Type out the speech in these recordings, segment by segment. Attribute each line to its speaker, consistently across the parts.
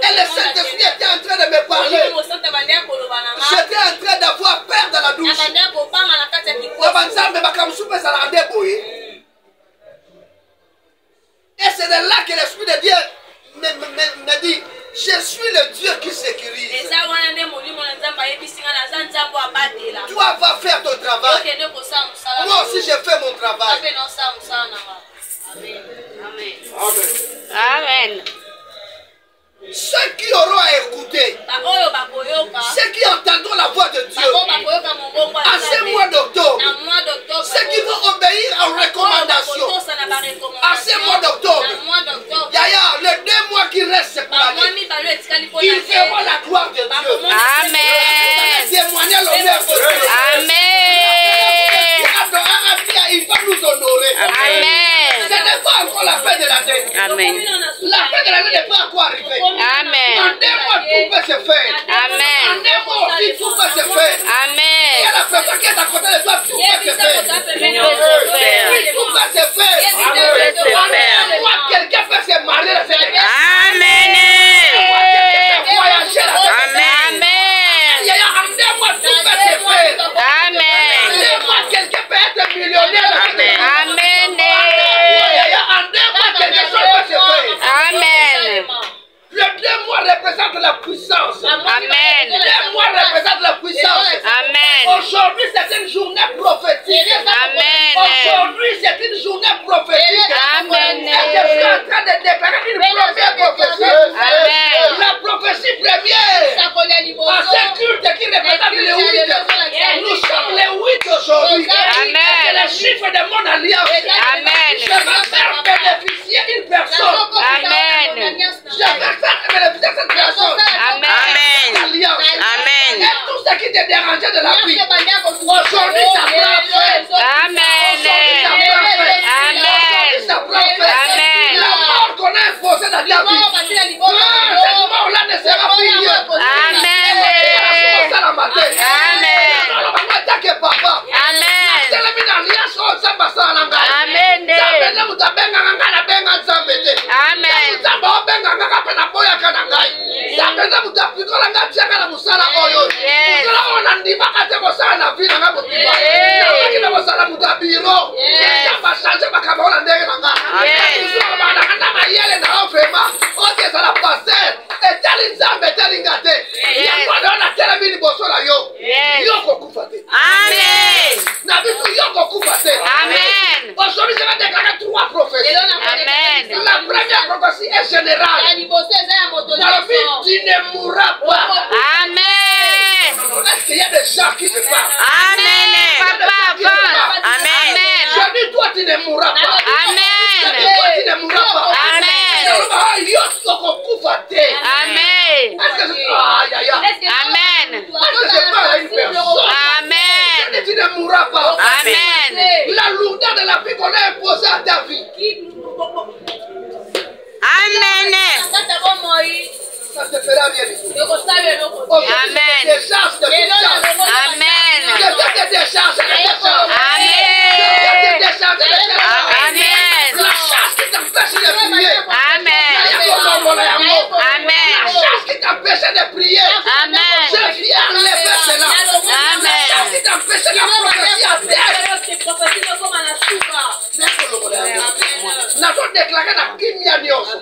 Speaker 1: Et le Saint-Esprit était en train de me parler. J'étais en train d'avoir peur dans la douche. Et c'est de là que l'Esprit de Dieu me dit, je suis le Dieu qui sécurise. Toi, va faire ton travail. Moi aussi, je fais mon travail.
Speaker 2: Amen.
Speaker 1: Ceux qui auront à écouter, ceux qui entendront la voix de Dieu, à ce mois d'octobre, ceux qui vont obéir aux recommandations, à ce mois d'octobre, Yaya, les 2 mois qui restent pour l'année, ils verront la gloire de Dieu.
Speaker 2: Amen.
Speaker 1: Témoigner l'honneur de Dieu.
Speaker 2: Amen.
Speaker 1: Il va nous honorer.
Speaker 2: Amen.
Speaker 1: Ce n'est pas encore la fin de l'année.
Speaker 2: Amen.
Speaker 1: La fin de l'année n'est pas encore arrivée.
Speaker 2: Amen.
Speaker 1: En 2 mois, tout peut se faire.
Speaker 2: Amen.
Speaker 1: En 2 mois aussi, tout peut se faire.
Speaker 2: Amen.
Speaker 1: Et la personne qui est à côté de toi, tout peut se faire. Tout peut se faire. En 2 mois, quelqu'un peut se marier.
Speaker 2: Amen.
Speaker 1: Voyager.
Speaker 2: Amen.
Speaker 1: En 2 mois, tout peut se faire.
Speaker 2: Amen.
Speaker 1: En 2 mois, quelqu'un peut être millionnaire.
Speaker 2: Amen.
Speaker 1: En 2 mois, quelque chose peut se faire.
Speaker 2: Amen.
Speaker 1: Le 2 mois représente la puissance.
Speaker 2: Amen.
Speaker 1: 2 mois représente la puissance.
Speaker 2: Amen.
Speaker 1: Aujourd'hui, c'est une journée prophétique.
Speaker 2: Amen.
Speaker 1: Aujourd'hui, c'est une journée prophétique.
Speaker 2: Amen.
Speaker 1: Et je suis en train de déclarer une première prophétie.
Speaker 2: Amen.
Speaker 1: La prophétie première. À ce culte qui représente le 8. Nous sommes les 8 aujourd'hui.
Speaker 2: Amen.
Speaker 1: C'est le chiffre de mon alliance.
Speaker 2: Amen.
Speaker 1: Je vais faire bénéficier une personne.
Speaker 2: Amen.
Speaker 1: Je vais faire bénéficier cette personne.
Speaker 2: Amen.
Speaker 1: Alliance.
Speaker 2: Amen.
Speaker 1: Et tout ce qui te dérangeait de la vie, aujourd'hui ça prend fin.
Speaker 2: Amen.
Speaker 1: Aujourd'hui ça prend fin.
Speaker 2: Amen.
Speaker 1: La mort qu'on a imposée dans ta vie, cette mort-là ne sera plus liée.
Speaker 2: Amen. Amen.
Speaker 1: Aujourd'hui, je vais déclarer 3 prophéties.
Speaker 2: Amen.
Speaker 1: La première prophétie est générale. Tu ne mourras pas.
Speaker 2: Amen.
Speaker 1: Est-ce qu'il y a des gens qui se parlent?
Speaker 2: Amen. Papa, Amen.
Speaker 1: Je dis, toi, tu ne mourras pas.
Speaker 2: Amen.
Speaker 1: Je dis, toi, tu ne mourras pas.
Speaker 2: Amen.
Speaker 1: Amen.
Speaker 2: Amen. Amen.
Speaker 1: Tu ne mourras pas.
Speaker 2: Amen.
Speaker 1: La lourdeur de la vie qu'on a imposée à ta vie.
Speaker 2: Amen.
Speaker 1: Ça te fera bien.
Speaker 2: Amen.
Speaker 1: Décharge de puissance.
Speaker 2: Amen.
Speaker 1: Que Dieu te décharge.
Speaker 2: Amen.
Speaker 1: La chasse qui t'empêche de prier.
Speaker 2: Amen. Amen.
Speaker 1: La chasse qui t'empêche de prier.
Speaker 2: Amen.
Speaker 1: Je viens enlever cela.
Speaker 2: Amen.
Speaker 1: La chasse qui t'empêche de prophétie à terre. Nazo déclaré na kimia nyonso.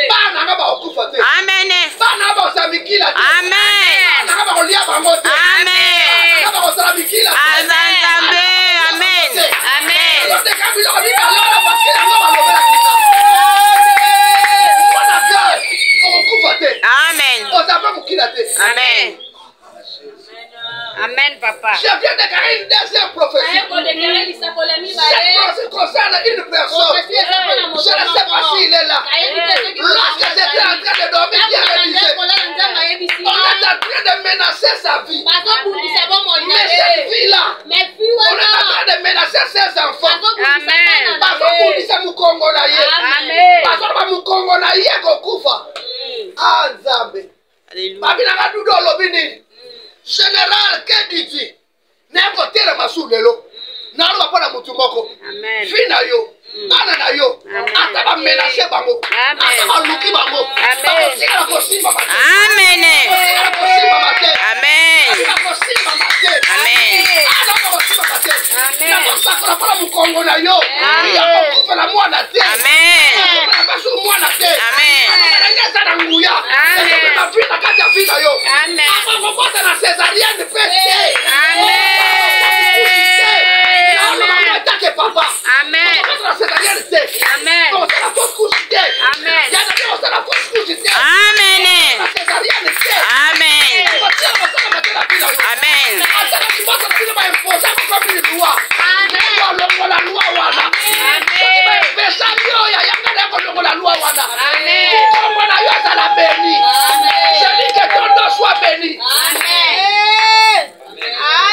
Speaker 1: Bana nga ba okufa te.
Speaker 2: Amen.
Speaker 1: Bana ba osamikila te.
Speaker 2: Amen.
Speaker 1: Bana nga ba olia bango te.
Speaker 2: Amen.
Speaker 1: Bana nga ba osamikila te.
Speaker 2: Azanzambe. Amen. Amen.
Speaker 1: Nazo déclaré biloko bi balona parce que yango balobela kita. Mwana kai okufa te.
Speaker 2: Amen.
Speaker 1: Ozava mukila te.
Speaker 2: Amen. Amen, papa.
Speaker 1: Je viens de déclarer une deuxième prophétie. Cette prophétie concerne une personne. Je ne sais pas s'il est là. Lorsque j'étais en train de dormir, Dieu me disait, on est en train de menacer sa vie. Mais cette vie-là, on est en train de menacer ses enfants.
Speaker 2: Amen.
Speaker 1: Parce qu'on dit ça, nous Congolais.
Speaker 2: Amen.
Speaker 1: Parce qu'on dit Congolais, Kokufa. Ah, Nzambe.
Speaker 2: Alléluia.
Speaker 1: Général, que dis-tu? N'est-ce pas tel ma sous de l'eau? Non, on va pas la na mutu moko.
Speaker 2: Amen.
Speaker 1: Fina yo. Bana na yo. Ata ba ménager bango. Ata ba luki bango.
Speaker 2: Amen.
Speaker 1: Ba kosimba mate.
Speaker 2: Amen.
Speaker 1: Ba kosimba mate.
Speaker 2: Amen.
Speaker 1: Ba kosimba mate.
Speaker 2: Amen.
Speaker 1: Ba kosimba mate.
Speaker 2: Amen.
Speaker 1: Na kosakora para mukongo na yo. Ya kokufela mwana te.
Speaker 2: Amen.
Speaker 1: Na basu mwana te.
Speaker 2: Amen.
Speaker 1: Na ngeza na nguya.
Speaker 2: Amen.
Speaker 1: Na vita kata vita yo.
Speaker 2: Amen.
Speaker 1: Aba bota na césarienne peste.
Speaker 2: Amen.
Speaker 1: Papa.
Speaker 2: Amen. Amen.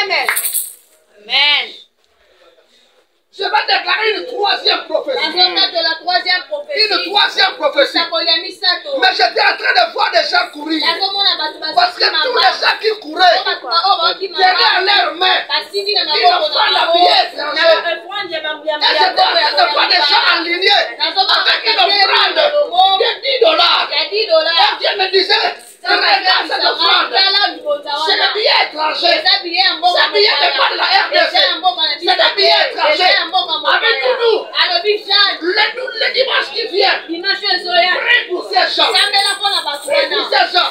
Speaker 2: Amen. Amen.
Speaker 1: Je vais déclarer une troisième prophétie. Une troisième prophétie. Mais j'étais en train de voir des gens courir. Parce que tous les gens qui couraient tenaient leurs mains une offrande à billets étrangers. Et j'étais en train de voir des gens alignés avec une offrande de $10. Et Dieu me disait, regarde cette offrande. C'est des billets étrangers. C'est des billets de pas de la RDC. C'est des billets étrangers. Avec nous, le dimanche qui vient, prie pour ces gens. Prie pour ces gens.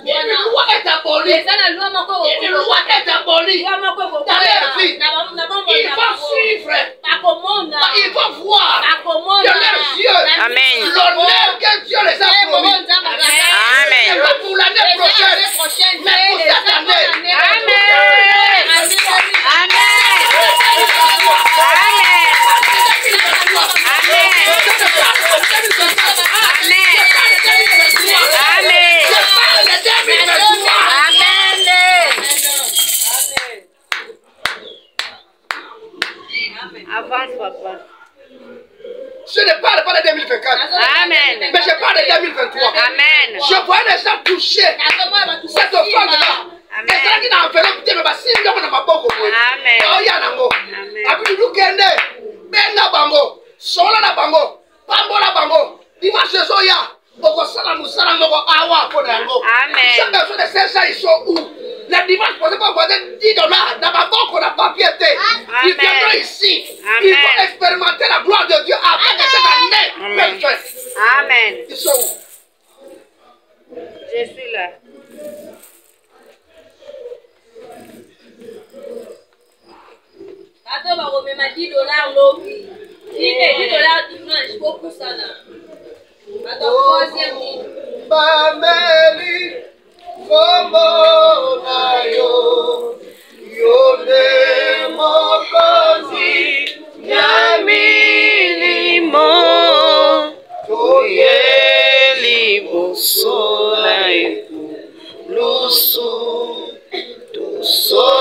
Speaker 1: Une loi est abolie. Une loi est abolie dans leur vie. Ils vont suivre. Ils vont voir de leurs yeux l'honneur que Dieu les a promis.
Speaker 2: Amen.
Speaker 1: Pas pour l'année prochaine, mais pour cette année.
Speaker 2: Avance, papa.
Speaker 1: Je ne parle pas de 2024.
Speaker 2: Amen.
Speaker 1: Mais je parle de 2023.
Speaker 2: Amen.
Speaker 1: Je vois les gens toucher cette offrande-là. Et ça qui n'a enveloppe, mais si on n'a pas beaucoup.
Speaker 2: Amen.
Speaker 1: Oh, il y a un mot. Après, nous kende, benga bango, sola na bango, pambo na bango, dimanche soya, boko sala musala moko awa pour nango.
Speaker 2: Amen.
Speaker 1: Chaque personne de ces gens, ils sont où? Le dimanche, vous pas poser $10 dans ma banque, on a papier. Ils viendront ici. Ils vont expérimenter la gloire de Dieu avant que cette année même fasse.
Speaker 2: Amen.
Speaker 1: Ils sont où?
Speaker 2: Je suis là.
Speaker 3: Attends, on va remettre $10 l'eau. $10 dimanche, beaucoup ça là. Attends, troisième ligne.
Speaker 1: Bameli, como nayo, yone mokozi,
Speaker 2: Milimo, Toyeli Bosola Lusu, Tuso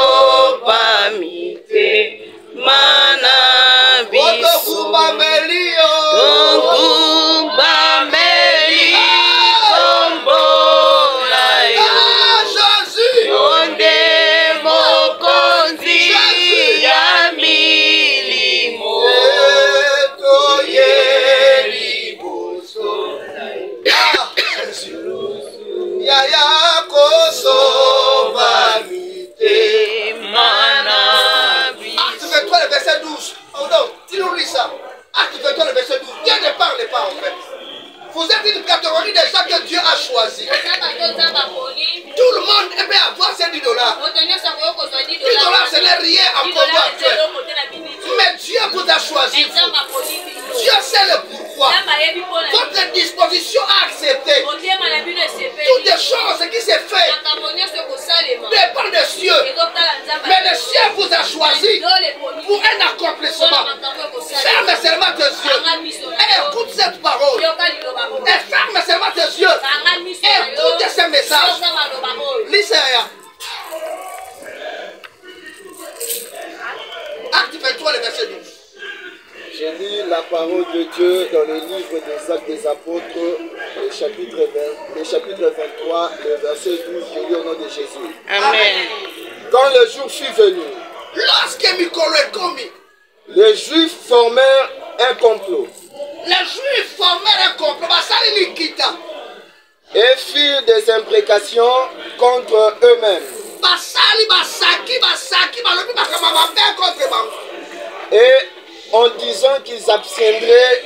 Speaker 2: Pamite, Mana Bisu,
Speaker 1: Bamelio,
Speaker 2: Bameli, Tombola,
Speaker 1: Jésus,
Speaker 2: Onde Mokonzi, Milimo,
Speaker 1: Toyeli Bosola, Yaya Koso Pamite,
Speaker 2: Mana Bisu.
Speaker 1: Acte 23, le verset 12. Oh non, tu nous lis ça. Acte 23, le verset 12. Dieu ne parle pas en fait. Vous êtes une catégorie de gens que Dieu a choisi. Tout le monde peut avoir ces $10. $10, ce n'est rien en Congo actuel. Mais Dieu vous a choisi. Dieu sait le pourquoi. Votre disposition a accepté. Toutes les choses qui s'est fait dépendent de Dieu. Mais le ciel vous a choisi pour un accomplissement. Ferme seulement tes yeux et écoute cette parole. Et ferme seulement tes yeux et écoute ce message. Lisez. Acte 23, le verset 12.
Speaker 4: J'ai lu la parole de Dieu dans le livre des Actes des Apôtres, le chapitre 23, le verset 12, je lis au nom de Jésus.
Speaker 2: Amen.
Speaker 4: Quand le jour fut venu,
Speaker 1: Lorsque Mikolo est commis,
Speaker 4: Les Juifs formèrent un complot.
Speaker 1: Les Juifs formèrent un complot.
Speaker 4: Et firent des imprécations contre eux-mêmes. Et en disant qu'ils abstiendraient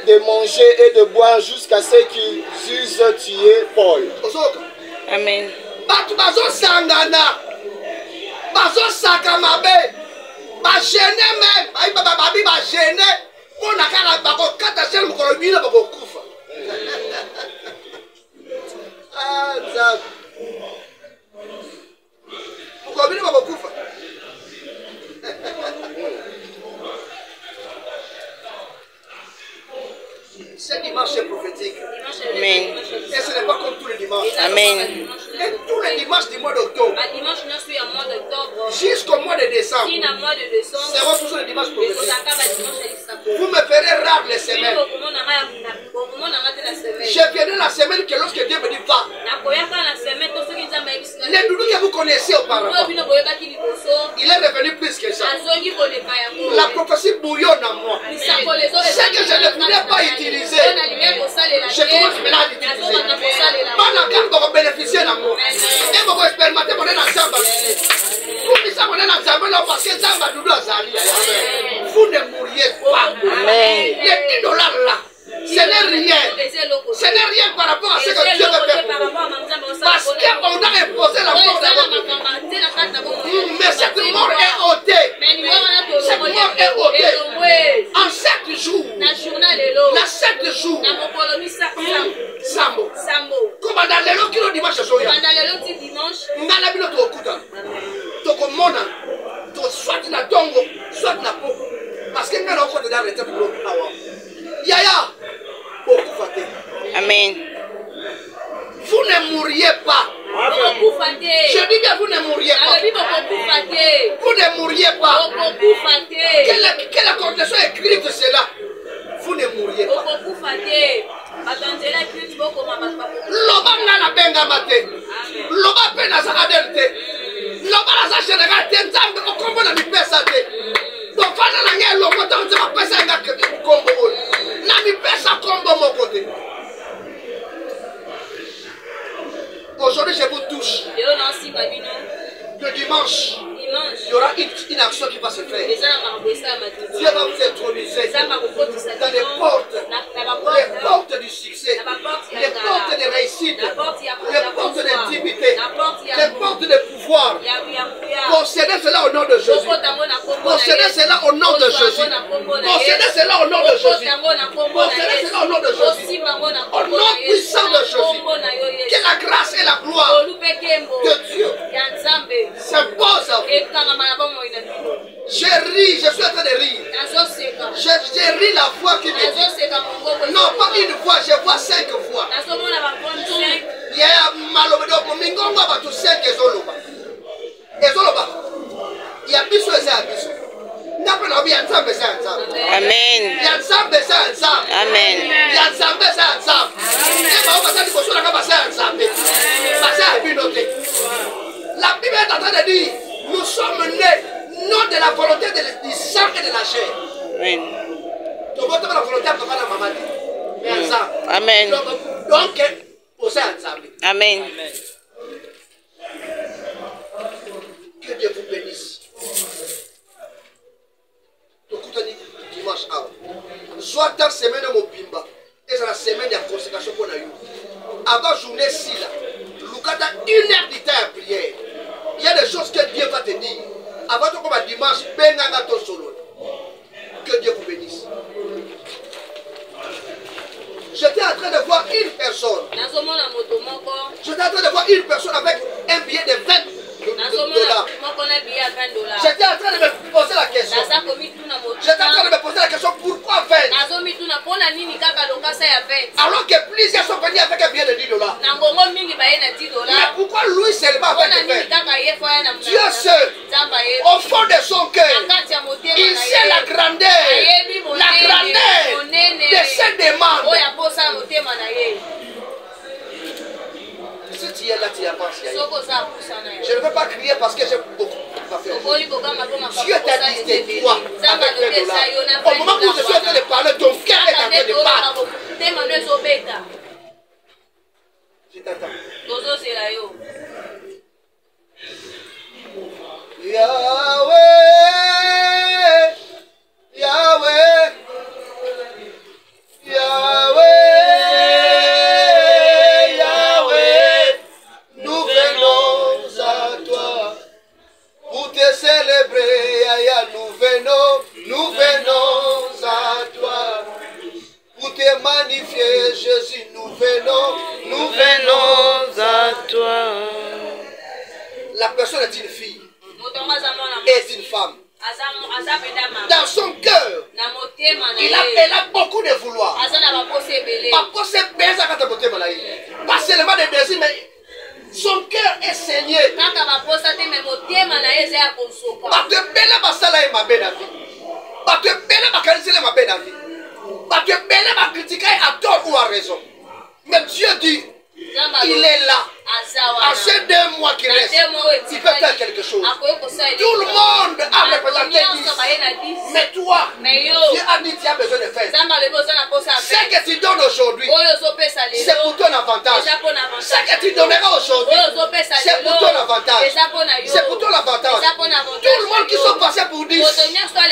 Speaker 4: de manger et de boire jusqu'à ce qu'ils eussent tué Paul.
Speaker 2: Amen.
Speaker 1: Ce dimanche est prophétique.
Speaker 2: Amen.
Speaker 1: Et ce n'est pas comme tous les dimanches.
Speaker 2: Amen.
Speaker 1: Et tous les dimanches du mois d'octobre jusqu'au mois de décembre seront toujours les dimanches prophétiques. Vous me verrez rare les semaines. Je viendrai la semaine que lorsque Dieu me dit va. Les doudous que vous connaissez auparavant, il est revenu plus que ça. La prophétie bouillonne en moi. Ce que je ne voulais pas utiliser, je commence maintenant à l'utiliser. Pendant que vous bénéficiez de moi. Et vous expérimentez mon ensemble. Vous dites ça mon ensemble parce que ça va nous donner. Vous ne mourriez pas. Les $10 là. Ce n'est rien. Ce n'est rien par rapport à ce que Dieu veut faire pour vous. Parce qu'on a imposé la mort dans votre vie. Mais cette mort est ôtée. Cette mort est ôtée. En 7 jours. La 7 jours. Sambo. Comme dans les lots qui ont dimanche soya. Ngala bino to okuta. To komona. To soit na tongo, soit na poko. Parce que ngala okota dans le temple awa. Yaya.
Speaker 2: Amen.
Speaker 1: Vous ne mourriez pas. Je dis bien vous ne mourriez pas. Vous ne mourriez pas. Quelle condition écrive cela? Vous ne mourriez pas. Loba ngana benga mate. Loba pena sa aderte. Loba la sa général tenzambe okombo na mipesa te. Donc fana na ngelo mota nzema pesa nga kombo. Na mipesa kombo mon côté. Aujourd'hui, je vous touche. Le dimanche, il y aura une action qui va se faire. Dieu va vous introniser dans les portes du succès, les portes de réussite, les portes d'intimité, les portes de pouvoir. Concédez cela au nom de Jésus. Concédez cela au nom de Jésus. Concédez cela au nom de Jésus. Concédez cela au nom de Jésus. Au nom puissant de Jésus. Que la grâce et la gloire de Dieu s'imposent à vous. Je ris, je suis en train de rire. Je ris la voix qui me dit. Non, pas une fois, je vois 5 fois. Il y a Malobedo, Mingongo, Batou 5 et Zoloba. Et Zoloba. Il y a Bissou et Bissou.
Speaker 2: Amen. Amen.
Speaker 1: La Bible est en train de dire, nous sommes nés non de la volonté du sang et de la chair.
Speaker 2: Amen.
Speaker 1: Amen. Donc,
Speaker 2: Amen.
Speaker 1: Que Dieu vous bénisse. Dimanche, soit dans la semaine de Mobimba, et c'est la semaine de la consécration pour nous. Avant journée, si là, Lucas a 1 heure de temps à prière. Il y a des choses que Dieu va te dire. Avant de commencer dimanche, benanga ton solo. Que Dieu vous bénisse. J'étais en train de voir une personne. J'étais en train de voir une personne avec un billet de 20 $. J'étais en train de me poser la question. J'étais en train de me poser la question, pourquoi 20? Alors que plusieurs sont venus avec un billet de 10 $. Mais pourquoi lui seulement avec 20? Dieu seul, au fond de son cœur, il sait la grandeur de ses demandes. Si tu es là, tu y avances. Je ne veux pas crier parce que j'ai beaucoup à faire. Dieu t'a dit, tais-toi avec les dollars. Au moment où je suis en train de parler, ton cœur est en train de battre. Je t'attends. Yahweh, Yahweh, Yahweh, Yahweh, nous venons à toi pour te célébrer. Nous venons à toi pour te magnifier, Jésus. Nous venons à toi. La personne est une fille. Est une femme. Dans son cœur, elle a beaucoup de vouloir. Pas seulement des désirs, mais son cœur est saigné. Mais Dieu dit, il est là. À ces 2 mois qui restent, il peut faire quelque chose. Tout le monde a représenté 10. Mais toi, Dieu a dit tu as besoin de faire. Ce que tu donnes aujourd'hui, c'est pour ton avantage. Ce que tu donneras aujourd'hui, c'est pour ton avantage. C'est pour ton avantage. Tout le monde qui sont passés pour 10,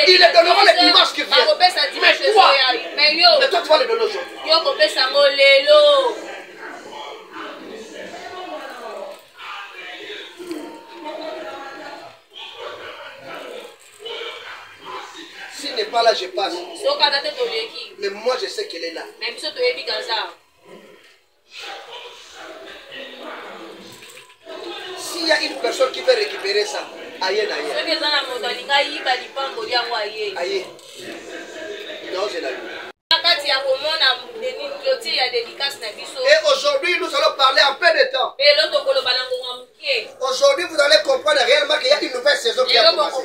Speaker 1: ils le donneront le dimanche qui vient. Mais toi, tu vas le donner aujourd'hui. S'il n'est pas là, je passe. Mais moi, je sais qu'elle est là. S'il y a une personne qui veut récupérer ça, aïe, aïe. Aïe. Non, je l'ai vu. Et aujourd'hui, nous allons parler en peu de temps. Aujourd'hui, vous allez comprendre réellement qu'il y a une nouvelle saison qui a commencé.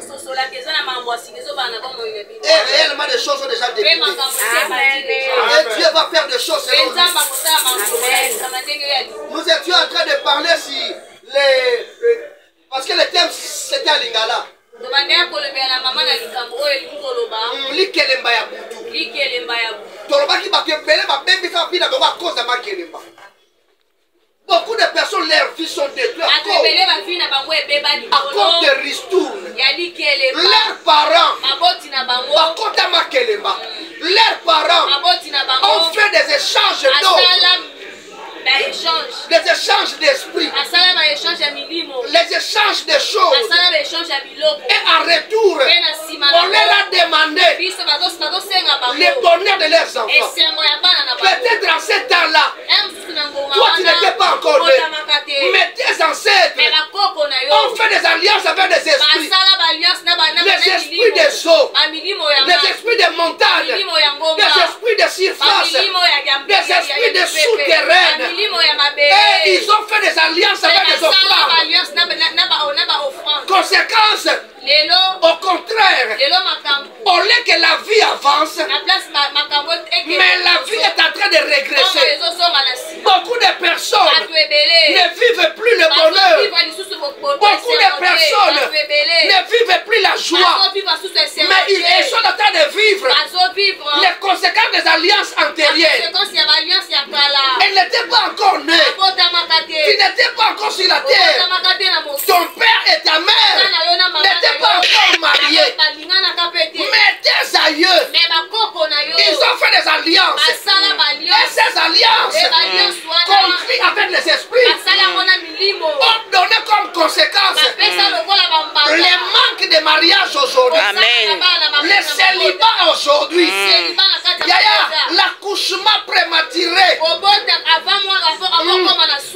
Speaker 1: Et réellement, des choses sont déjà définies. Et Dieu va faire des choses selon lui. Nous étions en train de parler sur les... Parce que le thème, c'était à Lingala. Beaucoup de personnes, leurs vies sont détruites à cause de ristournes. Leurs parents, leurs parents ont fait des échanges d'eau. Les échanges d'esprit, les échanges de choses, et en retour, on leur a demandé le bonheur de leurs enfants. Peut-être en ce temps-là, toi tu n'étais pas encore né, mais tes ancêtres ont fait des alliances avec des esprits, les esprits des eaux, les esprits des montagnes, des esprits de surface, des esprits de souterraines. Et ils ont fait des alliances avec des offrandes. Conséquence, au contraire, au lieu que la vie avance, mais la vie est en train de régresser. Beaucoup de personnes ne vivent plus le bonheur. Beaucoup de personnes ne vivent plus la joie. Mais ils sont en train de vivre les conséquences des alliances antérieures. Elles n'étaient pas encore nées. Tu n'étais pas encore sur la terre. Ton père et ta mère n'étaient pas encore mariés. Mais tes aïeux, ils ont fait des alliances. Et ces alliances, conflit avec les esprits, ont donné comme conséquence le manque de mariage aujourd'hui. Le célibat aujourd'hui. L'accouchement prématuré.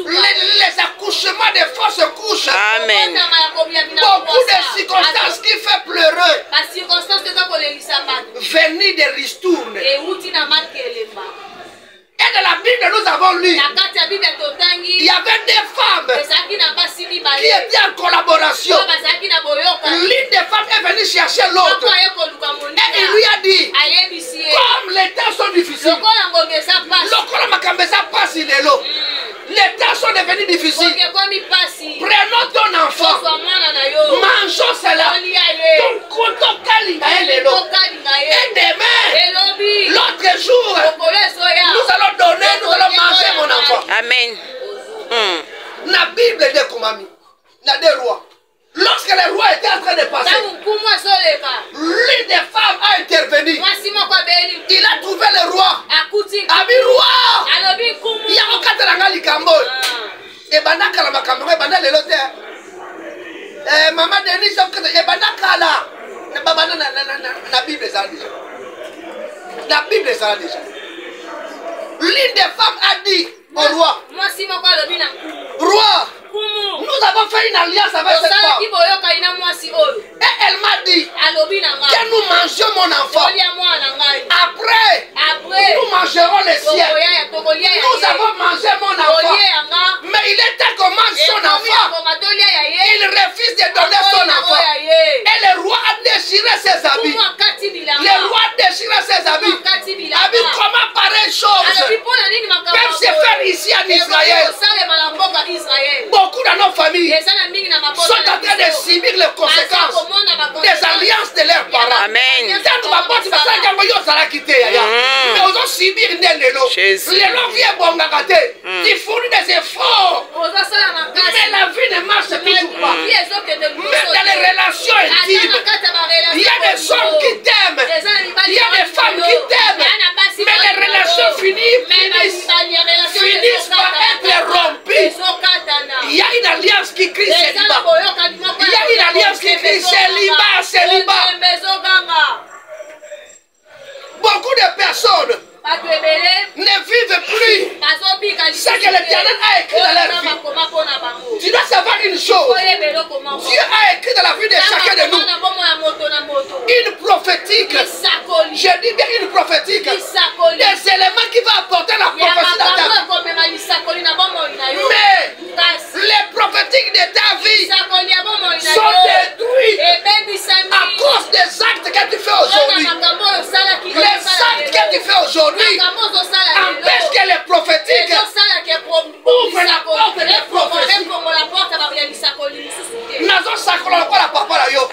Speaker 1: Les accouchements de fausses couches.
Speaker 2: Amen.
Speaker 1: Beaucoup de circonstances qui font pleurer. Venir de ristournes. Et dans la Bible, nous avons lu, il y avait des femmes qui étaient en collaboration. L'une des femmes est venue chercher l'autre. Et il lui a dit, comme les temps sont difficiles, les temps sont devenues difficiles. Prenons ton enfant. Mangeons cela. Et demain, l'autre jour, nous allons donner, nous allons manger mon enfant.
Speaker 2: Amen.
Speaker 1: La Bible dit comme ami. Il y a des rois. Lorsque le roi était en train de passer, l'une des femmes a intervenu. Il a trouvé le roi. Ami roi. Il y a un cadre de Cambo. Et banaka la makambo, et banaka le lote. Maman Denis, et banaka la. La Bible est ça déjà. La Bible est ça déjà. L'une des femmes a dit au roi, roi, nous avons fait une alliance avec cette femme. Et elle m'a dit que nous mangeons mon enfant. Après, nous mangerons les siens. Nous avons mangé mon enfant. Mais il était qu'on mange son enfant. Il refuse de donner son enfant. Et le roi a déchiré ses habits. Le roi a déchiré ses habits. Comment pareille chose peuvent se faire ici en Israël? Beaucoup dans nos familles sont en train de subir les conséquences des alliances de leurs parents.
Speaker 2: Amen.
Speaker 1: Mais ils ont subi les gens viennent bon ils fournissent des efforts. Mais la vie ne marche toujours pas. Même dans les relations intimes, il y a des hommes qui t'aiment, il y a des femmes qui t'aiment, mais les relations finissent par être rompues. Il y a une alliance qui crie célibat. Il y a une alliance qui crie célibat, célibat. Beaucoup de personnes ne vivent plus ce que l'Éternel a écrit dans leur vie. Tu dois savoir une chose. Dieu a écrit dans la vie de chacun de nous une prophétique. Je dis bien une prophétique. Des éléments qui vont apporter la prophétie dans ta vie. Mais les prophétiques de ta vie sont détruits à cause des actes que tu fais aujourd'hui. Les actes que tu fais aujourd'hui empêchent que les prophétiques ouvrent la porte des prophéties.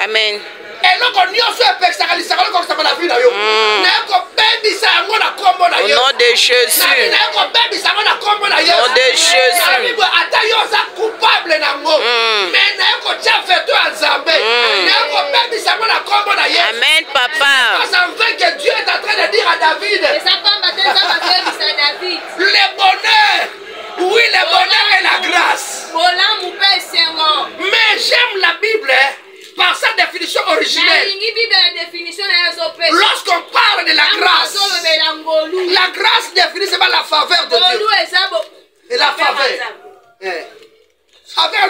Speaker 2: Amen. Au nom de Jésus. Au nom de Jésus. Amen, papa.
Speaker 1: Que Dieu est en train de dire à David, le bonheur, oui, le bonheur et la grâce. Mais j'aime la Bible par sa définition originelle. Lorsqu'on parle de la grâce définit par la faveur de Dieu. Et la faveur. Faveur,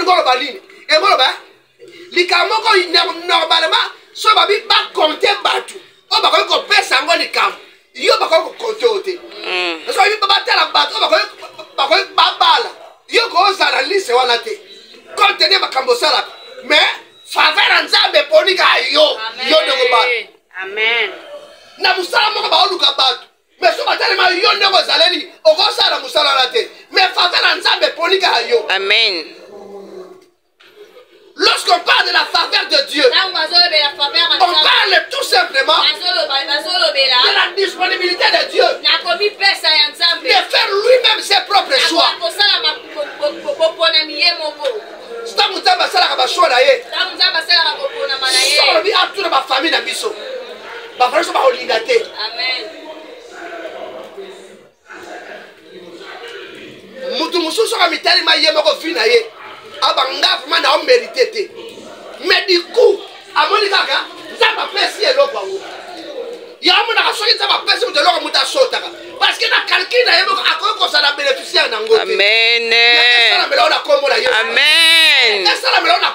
Speaker 1: normalement, so babi ba compter batu. O ba ko pesa ngo ni kam. Yo ba ko compter. So babi ba tala batu, o ba ko bala. Yo ko sala lise wana te. Compter ba kambo sala. Mais faveur nzambe ponika yo. Yo ndeko ba.
Speaker 2: Amen.
Speaker 1: Na musala mo ba oluka batu. Mais so ba tala ma yo ndeko zaleli, o ko sala musala la te. Mais faveur nzambe ponika yo.
Speaker 2: Amen.
Speaker 1: Lorsqu'on parle de la faveur de Dieu, on parle tout simplement de la disponibilité de Dieu, de faire lui-même ses propres choix. Mais du coup, à mon avis, ça m'a fait si elle il y a un monde qui ça m'a fait si de l'or muta sota parce que na calcul na yemo akoko ça na bénéficiaire na ngote.
Speaker 2: Amen. Amen.
Speaker 1: Ça la melona kombo na Yesu.
Speaker 2: Amen.
Speaker 1: Na ça la melona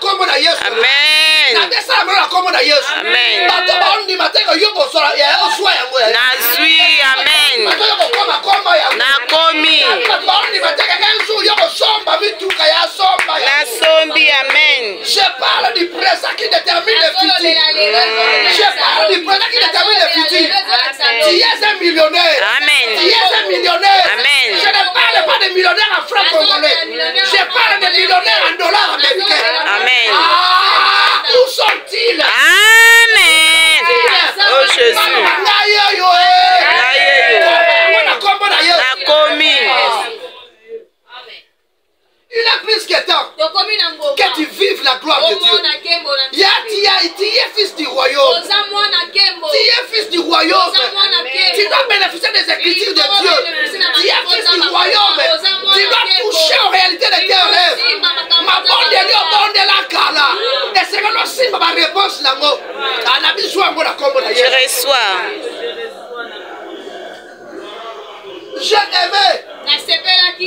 Speaker 1: kombo na Yesu.
Speaker 2: Amen.
Speaker 1: Bato ba on di mateko yoko sola ya oswa yango ya.
Speaker 2: Na sui amen.
Speaker 1: Bato yoko koma ya.
Speaker 2: Na komi.
Speaker 1: Bato ba on di mateka kanzu yoko somba mituka ya somba ya.
Speaker 2: Na sombi amen.
Speaker 1: Je parle du présent qui détermine le futur. Je parle du présent qui détermine le futur. Tu es un millionnaire.
Speaker 2: Amen.
Speaker 1: Tu es un millionnaire.
Speaker 2: Amen.
Speaker 1: Je ne parle pas de millionnaires en francs congolais. Je parle de millionnaires en dollars américains.
Speaker 2: Amen.
Speaker 1: Ah, où sont-ils?
Speaker 2: Amen. Oh Jésus.
Speaker 1: Il est plus que temps que tu vives la gloire de Dieu. Tu es fils du royaume. Tu es fils du royaume. Tu dois bénéficier des écritures de Dieu. Tu es fils du royaume. Tu dois toucher en réalité de tes rêves. Ma bonne de Dieu, bonne de la kala. Et c'est que aussi ma réponse là.
Speaker 2: Je reçois.
Speaker 1: J'ai aimé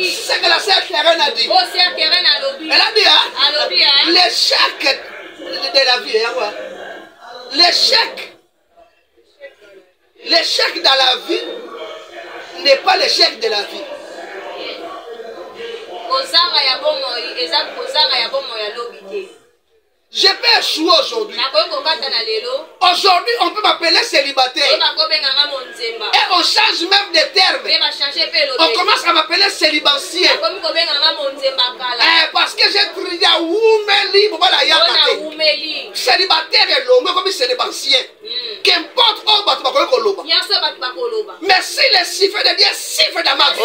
Speaker 1: ce que la sœur Keren a dit. Elle a dit, hein, l'échec de la vie, hein, l'échec dans la vie n'est pas l'échec de la vie. Je peux échouer aujourd'hui. Aujourd'hui, on peut m'appeler célibataire. Et on change même de terme. On commence à m'appeler célibancier. Parce que j'ai trouvé célibataire est long, comme célibancier. Qu'importe où mais si le sifflet de Dieu siffle dans ma vie,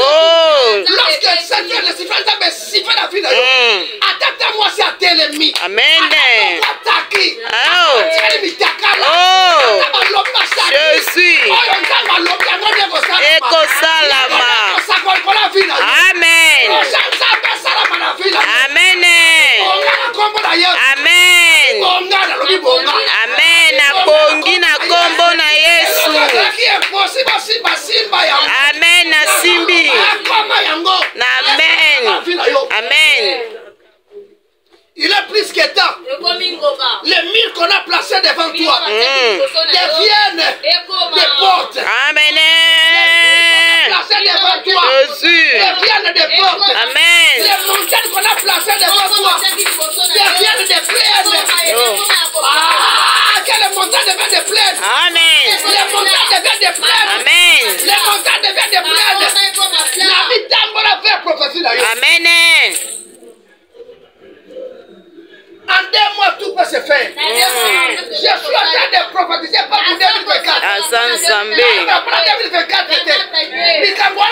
Speaker 1: lorsque le sifflet de Dieu siffle dans la vie de Dieu, attends-moi si à tel ennemi.
Speaker 2: Amen. Jésus. Ekosalama. Amen. Amen. Amen. Amen. Abongi na kombo na Yesu. Amen. Na simbi. Amen. Amen.
Speaker 1: Il est plus que temps. Les murs qu'on a placés devant toi deviennent des portes.
Speaker 2: Amen.
Speaker 1: Placés devant toi deviennent des portes.
Speaker 2: Amen.
Speaker 1: Les montagnes qu'on a placées devant toi deviennent des plaines. Ah, que les montagnes deviennent des plaines.
Speaker 2: Amen.
Speaker 1: Les montagnes deviennent des plaines.
Speaker 2: Amen.
Speaker 1: Les montagnes deviennent des plaines. La vie d'Ambo la fait prophétie d'ailleurs.
Speaker 2: Amen.
Speaker 1: En 2 mois, tout peut se faire. Je suis en train de prophétiser pour 2024.
Speaker 2: Azanzambe.
Speaker 1: Pour 2024,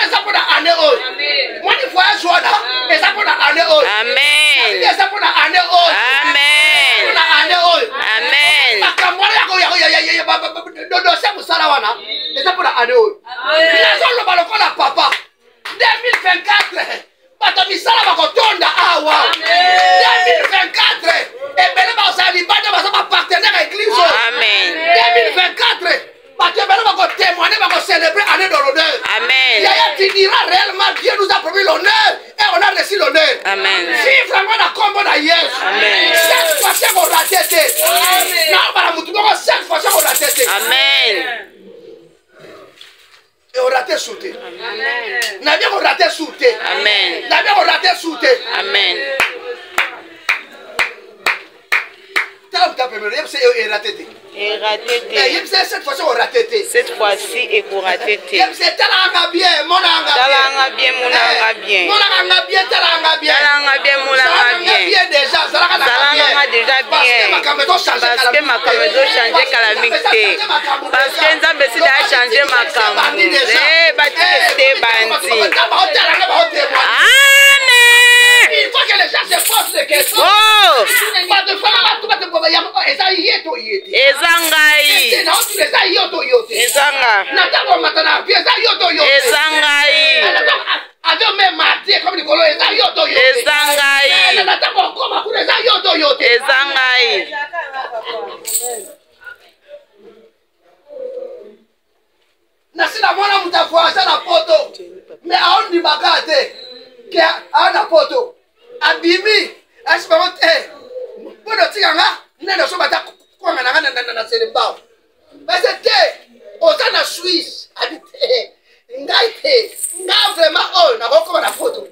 Speaker 1: ça pour l'année haute. Moi, il faut un jour là, et ça pour l'année haute.
Speaker 2: Amen.
Speaker 1: Et ça pour l'année haute.
Speaker 2: Amen.
Speaker 1: Pour l'année haute.
Speaker 2: Amen.
Speaker 1: Et ça pour l'année haute. Le balcon là, papa. 2024. Batomisala bakotonda awa 2024 et bele bazalibana bazaba partenaire église.
Speaker 2: Amen.
Speaker 1: 2024 batebele bakotémoigner bakocélébrer année de l'honneur.
Speaker 2: Amen.
Speaker 1: Yaya tu diras réellement Dieu nous a promis l'honneur et on a reçu l'honneur.
Speaker 2: Amen.
Speaker 1: Vive vraiment la combo na Yesu.
Speaker 2: Amen.
Speaker 1: Cette fois-ci on l'a tête. Amen. Non bala mutu bako cette fois-ci on l'a tête.
Speaker 2: Amen.
Speaker 1: Et on raté sauté.
Speaker 2: Amen.
Speaker 1: N'a bien on raté sauté.
Speaker 2: Amen.
Speaker 1: N'a bien on raté sauté.
Speaker 2: Amen.
Speaker 1: Cette fois-ci on raté.
Speaker 2: Cette fois-ci et pour rater.
Speaker 1: Talanga bien, monanga bien,
Speaker 2: monanga bien.
Speaker 1: Monanga bien, talanga bien.
Speaker 2: Talanga bien, monanga bien.
Speaker 1: Déjà,
Speaker 2: Zalanga déjà bien. Parce que ma caméra changé calamité. Parce que Nzambe si da changé ma caméra. Eh, bâti bandi. Amen.
Speaker 1: Il faut que les gens se posent des questions.
Speaker 2: Oh. Ezangai. Ezanga. Ezangai. Ezangai.
Speaker 1: Nasina mwana mutafuaza na poto. Me aondi bagate. Ke ana poto. Abimi. Asibamote. Bono tiganga. Nene so bata kwa na selembao. Basi te. Oza na Suisse. Habite. Ngaite. Nga vraiment on na boko na poto.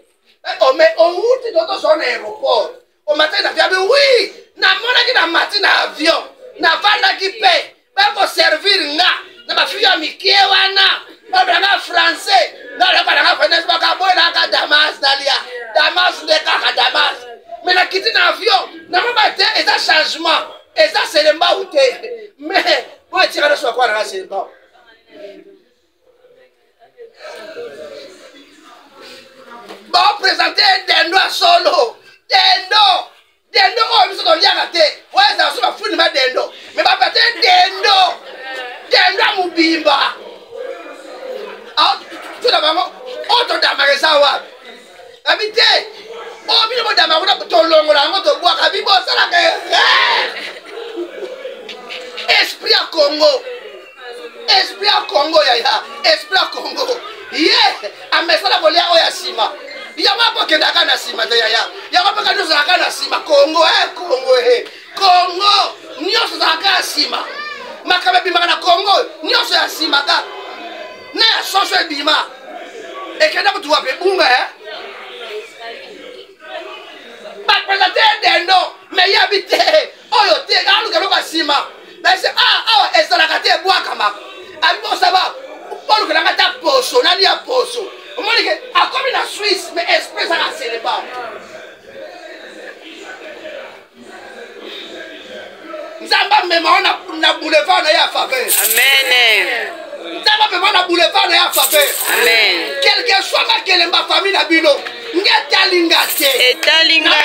Speaker 1: O me o uti doto so na aéroport. O matin na avion. Oui. Na mona ki na matin na avion. navandaki mpe bakoservir nga na bafille ya mike wana babelanga français nalekwananga français bakaboyelaka damas nalia damas nde kaka damas me nakiti na avion namoba te eza changement eza selembau te me po etika nyonso bakwananga selembau baopresente dendo ya solo dendo oyo biso toliaka te oeza so bafuni ba dendo me bapete dendo ya mobimba tuna bango oyo todamaka eza wapi abi te oyo bino bodamaka kuna tolongola yango tobwaka bibo osalaka esprit ya congo yaya esprit ya congo ye amesala kolia oyo ya nsima yango akokendaka na nsima te yaya yango mpe kani ozalaka na nsima congo nyonso ozalaka ya nsima makambo ebimaka na congo nyonso ya nsima kaka na ya soso ebima ekenda kutu wape bunga bapresente dendo me yabi te oyo te alukeloko nsima base awa ezalaka te ebwakamaka abibosaba olukelanga ta poso nani ya poso omonike akomi na Suisse me esprit ezaka seleba nzamba mema na boulevard na ya faveur amen nzamba mema na boulevard na ya faveur amen quelque soit makelemba famille na bino ngetalinga te etalinga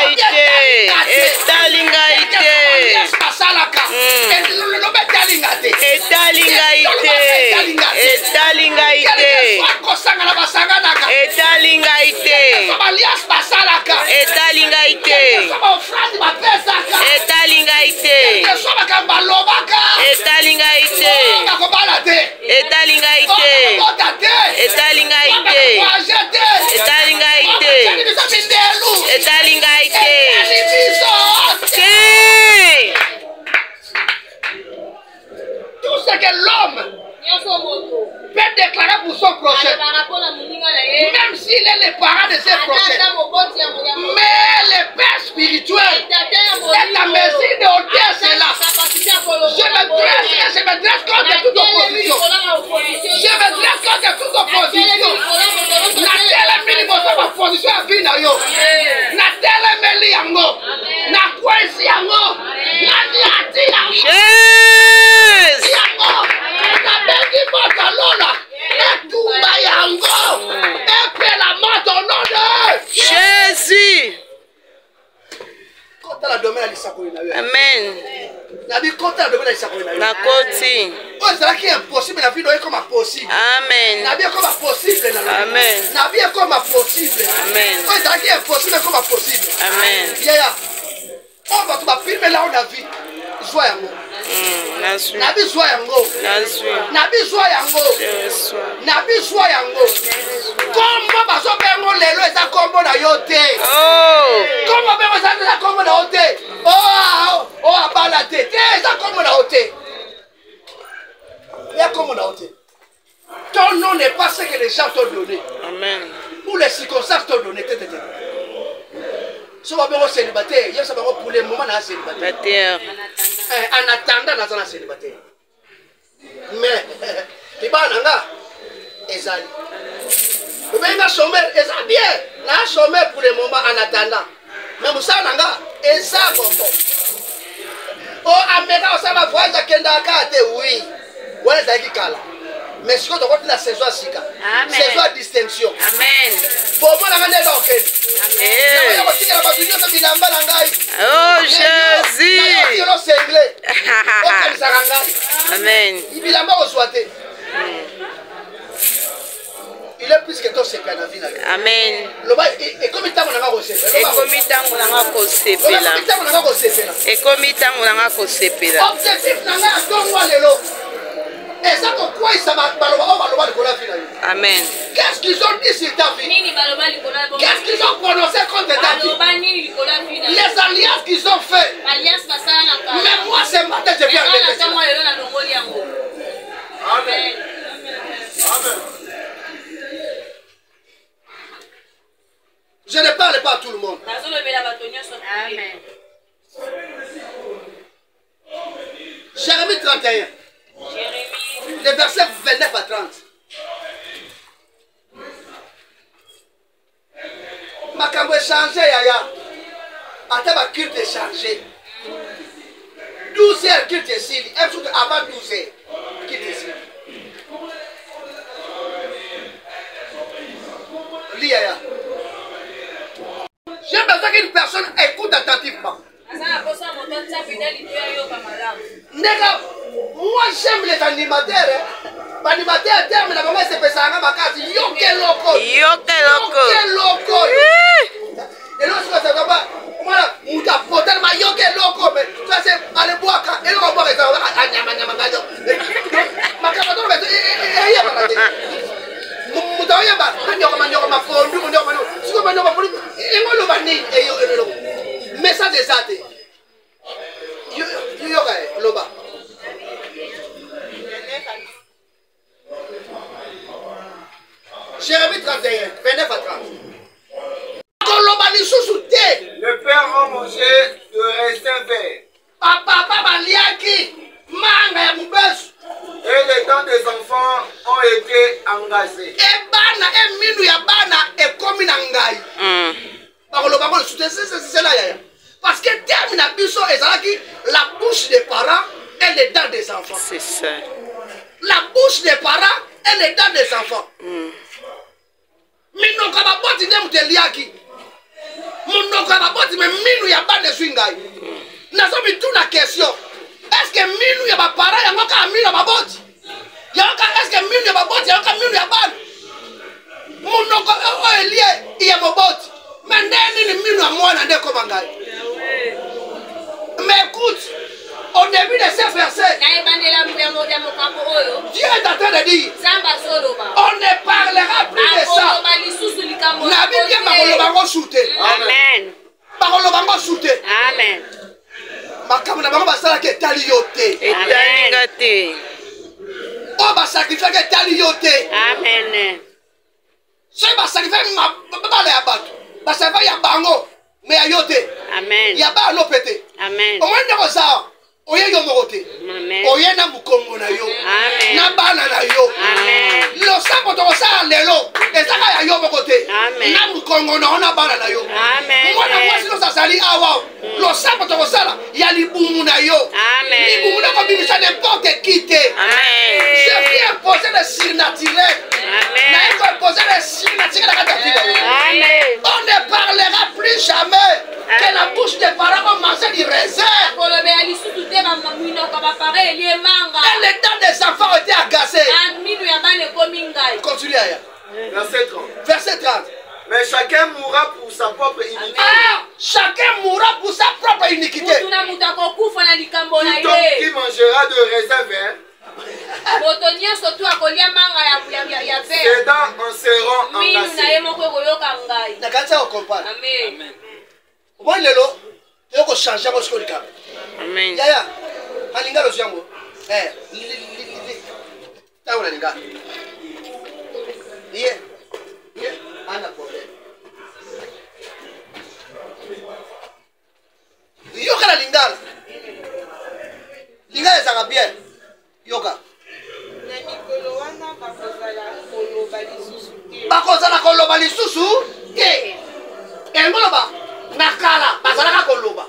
Speaker 1: basalaka kosangana basanganaka balias basalaka baofrandi bapesaka makambo balobaka bakobala te bakobota te tout ce que l'homme peut déclarer pour son prochain, même s'il est le parent de ses prochains, mais le Père spirituel est en mesure de ôter cela. Je me dresse contre toute opposition. Je me dresse contre toute opposition. Na tele mili bosa opposition à vie na yo. Na tele mili yango. Na kwesi yango. Na niati yango. Yango. Na bengi bota lola. Etumba yango. Epela mato nom de Jésus. Kota la domaine ali sakoli na yo. Amen. Nabi kota la domaine ali sakoli na yo. Na koti. Oh, c'est là qui est impossible la vie doit être comme possible. Amen. Nabi comme possible na. Amen. Nabi comme possible. Amen. Oh, c'est là qui est impossible comme possible. Amen. Yeah. On va tout filmer là on a vu. Joie yango. Nabi joie yango. Nabi joie yango. Nabi joie yango. Comment baso bengo lelo eza kombo na yo te. Oh. Comment bengo eza kombo na yo te. Oh abala te. Eza kombo na yo te. Ya kombo na yo te. Ton nom n'est pas ce que les gens t'ont donné. Amen. Ou les circonstances t'ont donné. Si vous avez un célibataire, il y a pour le moment un célibataire. En attendant, dans un célibataire. Mais, les bananga, ezali. Vous avez un chômeur, ezali bien. Un chômeur pour le moment en attendant. Mais vous savez, ezali bon. Oh, amena, on va voyager à Kendaka, oui. Où est-ce qu'il y a? Mais ce qu'on doit la saison à Sika. Saison à distinction. Amen. Bon, moi, la manée donc. Oh, Jésus. Amen. Il est plus que toi, c'est Canavina. Amen. Et comme il t'a mon amour, c'est et comme il t'a mon amour, c'est pela. Et comme il t'a mon amour, c'est pela. Objectif, n'a pas à toi, l'élo. Et ça, pourquoi ils savent Amen. Qu'est-ce qu'ils ont dit sur ta vie? Qu'est-ce qu'ils ont prononcé contre ta vie? Les alliances qu'ils ont fait. Mais moi, ce matin, je viens de le faire. Amen. Amen. Je ne parle pas à tout le monde. Amen. Jérémie 31. Les versets 29 à 30. Makambo est changé, yaya. Attends, ma culte est changé. 12 heures culte est ici. Avant 12 heures. Culte est ici. Lis, yaya. J'ai besoin qu'une personne écoute attentivement. Moi j'aime les animateurs. Animateurs terme la maman c'est pesanga makasi. Yoke loko. Et lorsque ça va pas, voilà, on t'a porté ma yoke loko mais ça c'est aller boire et le boire ça nyama ngado. Makamato mais ya bakate. Mutaoya ba nyoko ma fondu nyoko no. Siko ba nyoko fondu. Engolo bani message de ça. Yoka loba. Jérémie 31, 29 à 30.
Speaker 4: Le père a mangé de raisin vert. Et les dents des enfants ont été engagées.
Speaker 1: Parce que termine la bouche des parents et les dents des enfants.
Speaker 2: C'est ça.
Speaker 1: La bouche des parents et les dents des enfants. Question. Est-ce que minu ya ba parents yango ka minu ya baboti? Est-ce que minu ya baboti yango minu ya bana? Munoko elie ya baboti. Mais ndeni ni minu ya mwana ndeko mangai. Mais écoute, au début de ces versets, Dieu est en train de dire, on ne parlera plus de ça. La Bible est parole shooter.
Speaker 2: Amen.
Speaker 1: Parole shooter.
Speaker 2: Amen.
Speaker 1: Makambo na bango basala ke tali yote.
Speaker 2: Etalingate.
Speaker 1: O ba sacrifice ke tali yote.
Speaker 2: Amen.
Speaker 1: So ba sacrifice bala ya bato. Ba sacrifice ya bango me ya yote.
Speaker 2: Amen.
Speaker 1: Ya ba no pete.
Speaker 2: Amen.
Speaker 1: O mwende ko sa oye yo mokote.
Speaker 2: Amen.
Speaker 1: Oye na mukongo na yo.
Speaker 2: Amen.
Speaker 1: Na bana na yo.
Speaker 2: Amen.
Speaker 1: Lo sapo to sa lelo. Ezaka ya yo mokote.
Speaker 2: Amen.
Speaker 1: Na mukongo na bana na yo.
Speaker 2: Amen.
Speaker 1: Mwana mwasi no sasali awa. Lo sapo to sala ya libumu na yo.
Speaker 2: Amen.
Speaker 1: Libumu na ko bimisa n'importe qui te.
Speaker 2: Amen.
Speaker 1: Je viens poser le surnaturel.
Speaker 2: Amen.
Speaker 1: Je viens poser le surnaturel à ta vie.
Speaker 2: Amen.
Speaker 1: On ne parlera plus jamais que la bouche des parents ont mangé du raisin. Et les dents des enfants ont été agacées. Continue ailleurs.
Speaker 4: Verset 30.
Speaker 1: Verset 30.
Speaker 4: Mais chacun mourra pour sa propre iniquité.
Speaker 1: Ah, chacun mourra pour sa propre iniquité.
Speaker 4: Quiconque qui mangera de raisin vert, ses dents en seront engagées.
Speaker 1: Amen. Bon lelo, tu vas changer mon score.
Speaker 2: Amen.
Speaker 1: Yaya, alinga lo jango. Tawo alinga. Ie, ana problème. Yoka la lingala. Lingala ezaka bien. Yoka. Bakozala koloba lisusu te. Engoloba nakala bazalaka koloba.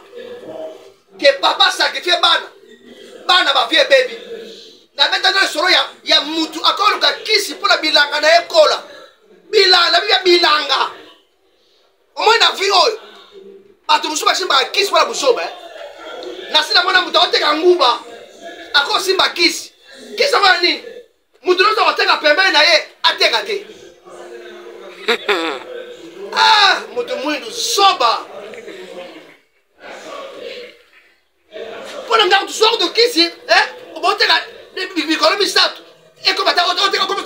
Speaker 1: Que papa sacrifie bana ba vie baby. Na beta na soro ya mutu akoluka kisi pona bilanga na ekola. Bilanga. Omwe na vie oyo. Batu musuba simba kisi pona busoba. Na sina mwana mutu oteka nguba. Ako simba kisi. Kisa mwana nini? Mutu no oteka pembeni na ye ateka te. Ah, mutu mwindu soba. Pona ngam tu soro do kisi, oboteka bikolo misato. Et comme tu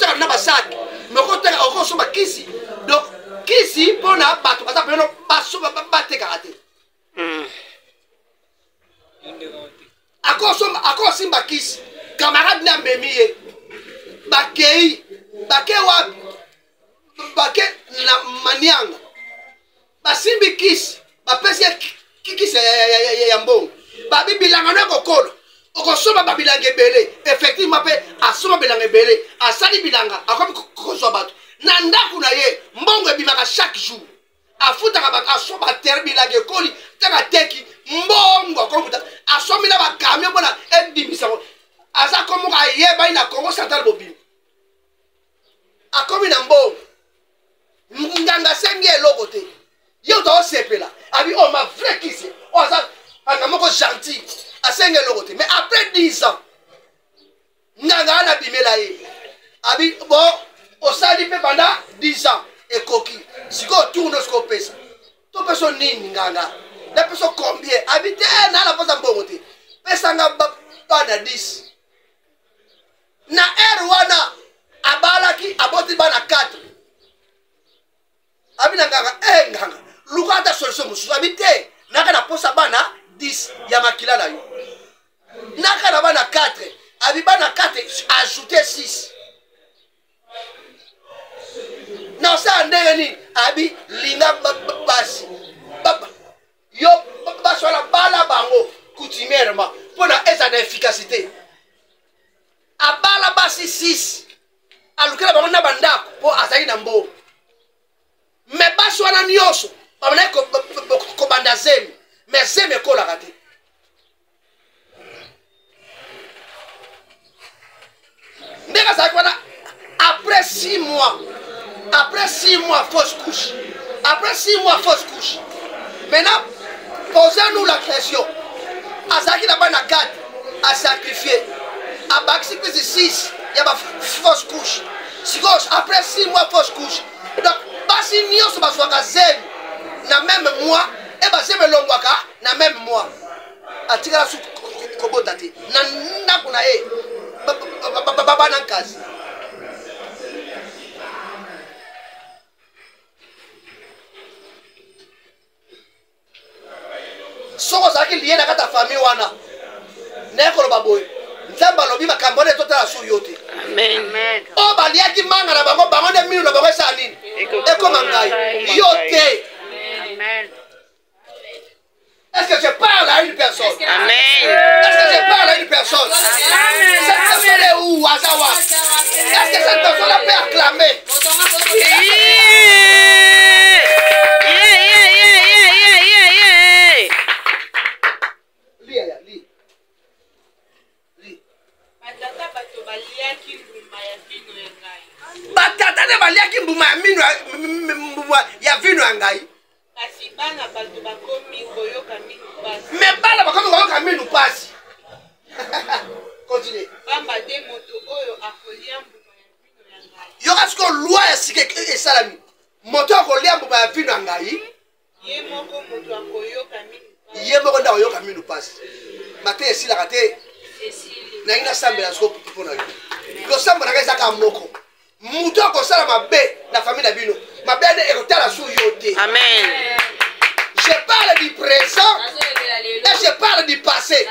Speaker 1: as un sac, mais quand tu as un kisi, donc kisi pour na batu, parce que nous basso batte karaté. Ako simba kisi, camarade na memiye, bakei wa na manianga, basimbi kisi, bapesi kisi ya mbongo, babi bilanga na kokolo. okosoma babilanga ebele effectivement mpe asoma bilanga ebele asali bilanga akomi kozwa bato na ndako na ye mbongo ebimaka chaque jour afutaka bato asomba tere bilanga ekoli taka teki mbongo akomuta asomi na bakamio mpona ebimisa aza komoka ayebani na Congo Central bobima akomi na mbongo nganga sengi eloko te ye utaosepela abi o ma vrai kisi o aza anga moko gentil asengi eloko te mais après 10 ans nganga ana bimela ye abi bon osali mpe pendant 10 ans ekoki siko tourne siko pesa to peso nini nganga na peso combien abi te na la posa mbongo te pesa nga bana 10 na wana abalaki aboti bana 4 abi na nganga nganga luka ata solution mosusu abi te naka na posa bana 10 ya makila na yo naka na bana 4 abi bana 4 ajouter 6 non ça ndenge nini abi linga basi yo basi wana bala bango coutumièrement mpona eza na efficacité abala basi 6 alukela bango na bandako mpo azali na mbongo me basi wana nyonso bamonaki kobanda zemi me zemi ekolaka te ndenge azalaki wana après 6 mois après 6 mois fausse couche après 6 mois fausse couche maintenant posez-nous la question azalaki na bana 4 asacrifié abakisi mpesi 6 ya bafausse couche sikoyo après 6 mois fausse couche donc basi nyonso bazwaka zemi na même mois e bazemi elongwaka na même mois atikala su kobota te na ndako na ye bana nkazi soko ozalaki liye na kati ya famille wana naye koloba boye nzambe alobi makambo wana ezotala su yo te oyo baliaki manga na bango bango nde minu na bango esala nini ekoma ngai yo te. Est-ce que je parle à une personne?
Speaker 2: Amen.
Speaker 1: Est-ce que je parle à une personne? Cette personne est où, Azawa? Est-ce que cette personne peut acclamer? Batata ne baliaki mbuma ya minu ya vino ya ngai.
Speaker 3: Kasi bana bato bakomi koyoka minu pasi.
Speaker 1: Mais bana bakomi koyoka minu pasi. Continue.
Speaker 3: Bamba de moto oyo akolia mbuma ya vino ya ngai.
Speaker 1: Yoka siko loi ya sike esalami. Moto akolia mbuma ya vino ya ngai.
Speaker 3: Ye moko moto akoyoka minu pasi.
Speaker 1: Ye moko nda koyoka minu pasi. Mate esilaka te. Na ina sambela siko pona yo. Lo samba na ezaka moko. Mutu akosala mabe na famille na bino. Mabe ane ekotala su yo te.
Speaker 2: Amen.
Speaker 1: Je parle du présent et je parle du passé.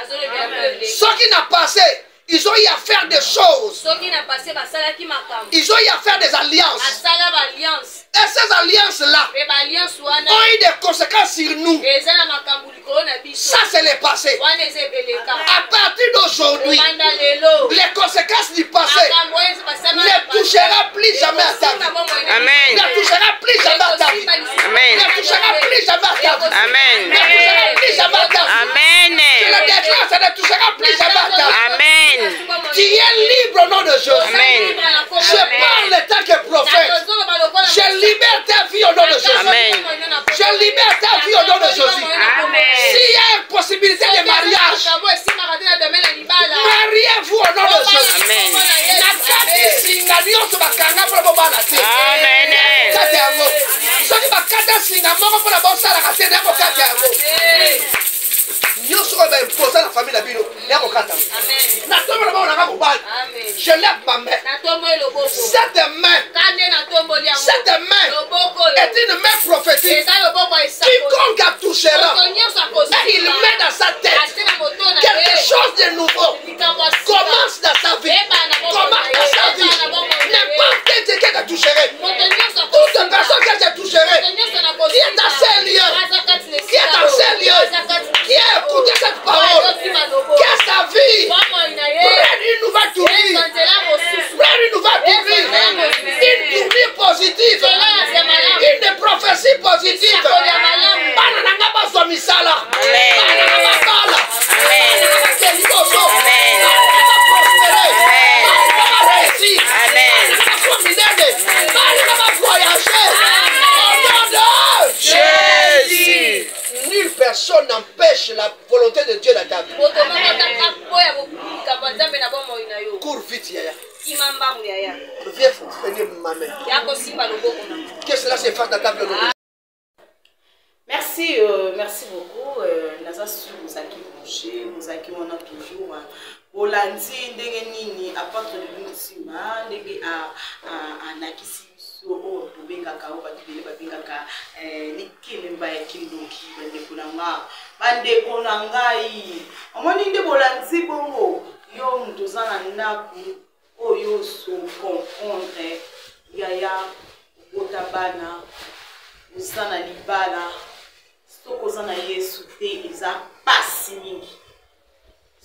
Speaker 1: Ce qui n'a passé, ils ont eu à faire des choses. Ils ont eu à faire des alliances. Et ces alliances-là ont eu des conséquences sur nous. Ça, c'est le passé. À partir d'aujourd'hui, les conséquences du passé ne toucheront plus jamais à ta vie.
Speaker 2: Amen.
Speaker 1: Ne toucheront plus jamais à ta vie.
Speaker 2: Amen.
Speaker 1: Ne toucheront plus jamais à ta vie.
Speaker 2: Amen.
Speaker 1: Ne toucheront plus jamais à ta vie.
Speaker 2: Amen.
Speaker 1: Je le déclare, ça ne touchera plus jamais à ta vie.
Speaker 2: Amen.
Speaker 1: Tu es libre au nom de Jésus.
Speaker 2: Amen.
Speaker 1: Je parle en tant que prophète. Je libère ta vie au nom de Jésus.
Speaker 2: Amen.
Speaker 1: Je libère ta vie au nom de Jésus. S'il y a une possibilité de mariage, mariez-vous au nom de Jésus.
Speaker 2: Amen.
Speaker 1: Nakati singa nyonso bakanga mpona bobala te.
Speaker 2: Amen.
Speaker 1: Kati yango. Soki bakata singa moko mpona bosalaka te nde kokata yango. Nyonso oyo baimposa na famille na bino nde kokata. Na tombo na bango nanga mobali. Je lève ma main. Cette main est une main prophétique. Quiconque touchera, il met dans sa tête quelque chose de nouveau. Commence dans sa vie. Commence dans sa vie. N'importe qui te toucherait. Toute personne que te toucherait. Qui est dans ces lieux. Qui est dans ces lieux. Qui a écouté cette parole. Qui a sa vie la volonté de Dieu dans ta vie. Cours vite, Yaya. Viens venir ma main. Que cela se fasse dans ta vie.
Speaker 5: Merci, merci beaucoup. Naza sur Muzaki Mouché, Muzaki on a toujours. Olandi ndenge nini apart de l'ultima ndenge a nakisi so o tobengaka o batibele babengaka likemba ya kindoki bandeko na nga bandeko na ngai omoni nde bolandi bongo yo mutu oza na ndako oyo so comprendre yaya otabana oza na libala soko oza na Yesu te eza pasi mingi.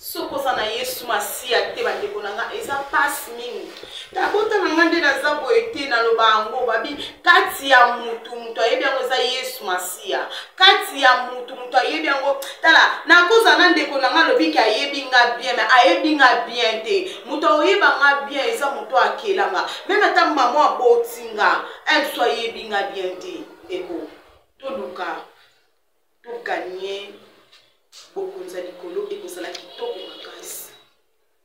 Speaker 5: Soko sana Yesu Masia te bandeko na nga eza pasi mingi. Tabota na nga nde naza boye te na lobango babi kati ya mutu ayebi yango eza Yesu Masia. Kati ya mutu ayebi yango tala na koza na ndeko na nga lobi ki ayebi nga bien mais ayebi nga bien te. Mutu oyeba nga bien eza mutu akelanga. Même ata maman abotinga elle soit ayebi nga bien te. Eko to luka to gagner beaucoup de likolo et pour cela qui toque makasi.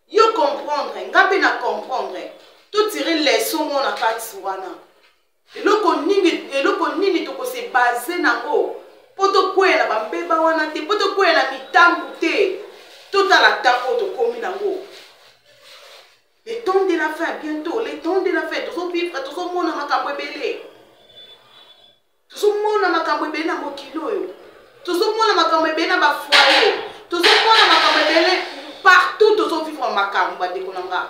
Speaker 5: Yo comprendre, ngabe na comprendre. Tout tirer leçon on a kati wana. Eloko nini to ko se baser nango. Poto kwela ba mbeba wana te, poto kwela mitambu te. Tout à la temps to komi nango. Le temps de la fin bientôt, le temps de la fin, to vivre, to so mona makambo ebele. To so mona makambo ebele na mokilo yo. Tous ceux qui ont été dans le foyer, tous ceux qui ont été partout, tous ceux qui vivent en Makamba, des Konanga.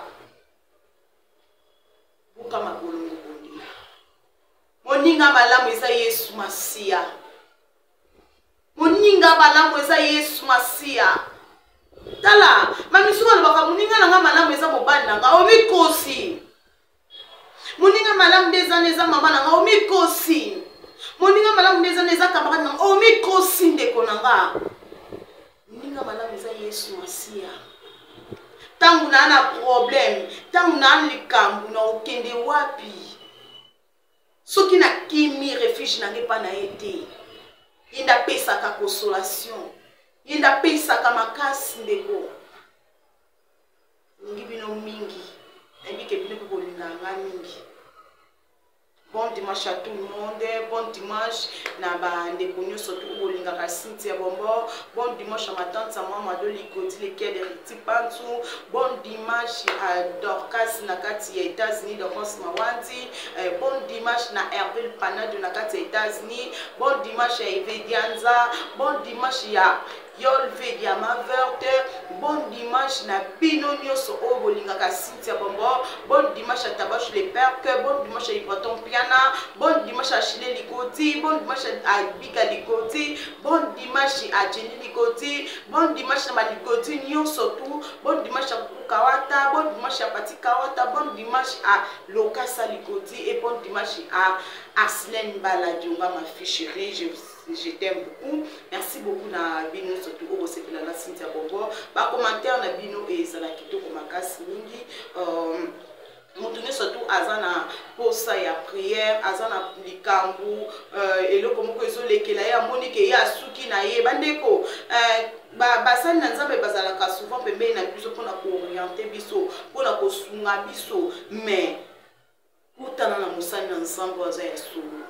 Speaker 5: Bukama Bolongo Bondi. Moninga Malam eza Yesu Masia. Moninga Malam eza Yesu Masia. Tala, mamisuma lobaka moninga nanga Malam eza mobali nanga omikosi. Moninga Malam eza mama nanga omikosi. Moninga malamu neza camarade nanga o micro sinde konanga. Moninga malamu eza Yesu Masia. Tangu na problème, tangu na likambu na okende wapi. Soki na kimi refuge na ngepa na ete. Inda pesa ka consolation. Inda pesa ka makasi ndeko. Ngibino mingi. Ebike bino ko linga mingi. Bon dimanche à tout le monde, bon dimanche na bande konyo surtout au lingaka Cynthia Bombo, bon dimanche à ma tante sa maman de Likoti les quais de Ritipantu, bon dimanche à Dorcas nakati ya États-Unis de Cosmawanti, bon dimanche na Hervé Pana de nakati ya États-Unis, bon dimanche à Eve Dianza, bon dimanche à Yolve Diama Verte, bon dimanche na Bino Nyoso o bolingaka Cynthia Bombo, bon dimanche à Tabache les Perques, bon dimanche à Ibraton Piana, bon dimanche à Chile Likoti, bon dimanche à Bika Likoti, bon dimanche à Jenny Likoti, bon dimanche à Malikoti Nyoso tout, bon dimanche à Kawata, bon dimanche à Pati Kawata, bon dimanche à Lokasa Likoti et bon dimanche à Aslen Baladionga ma fille chérie, je t'aime beaucoup. Merci beaucoup na Bino surtout au Sepela la Cynthia Bombo. Ba commentaire na Bino et ça la kitoko makasi mingi. Moutouné surtout azana posa ya prière, azana likambu et le comme que zo lekela ya Monique ya suki na ye bandeko basani na nzambe bazalaka souvent pembe na biso pona ko orienter biso, pona ko sunga biso, mais utana na musani na nzambe aza ya solo.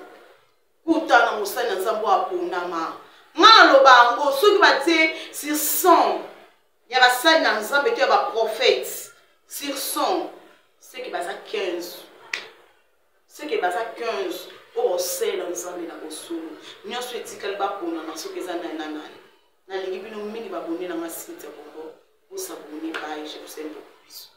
Speaker 5: Utana musani na nzambe aponama. Ngalo bango soki batie sur 100 ya basani na nzambe te ba prophète sur 100 c'est que basa 15. C'est que basa 15 au sel na nzambe na bosolo. Nyonso etikali ba ponama soki eza na nana. Na lingi bino mingi babone na masite bongo. Vous abonnez pas et je vous aime beaucoup.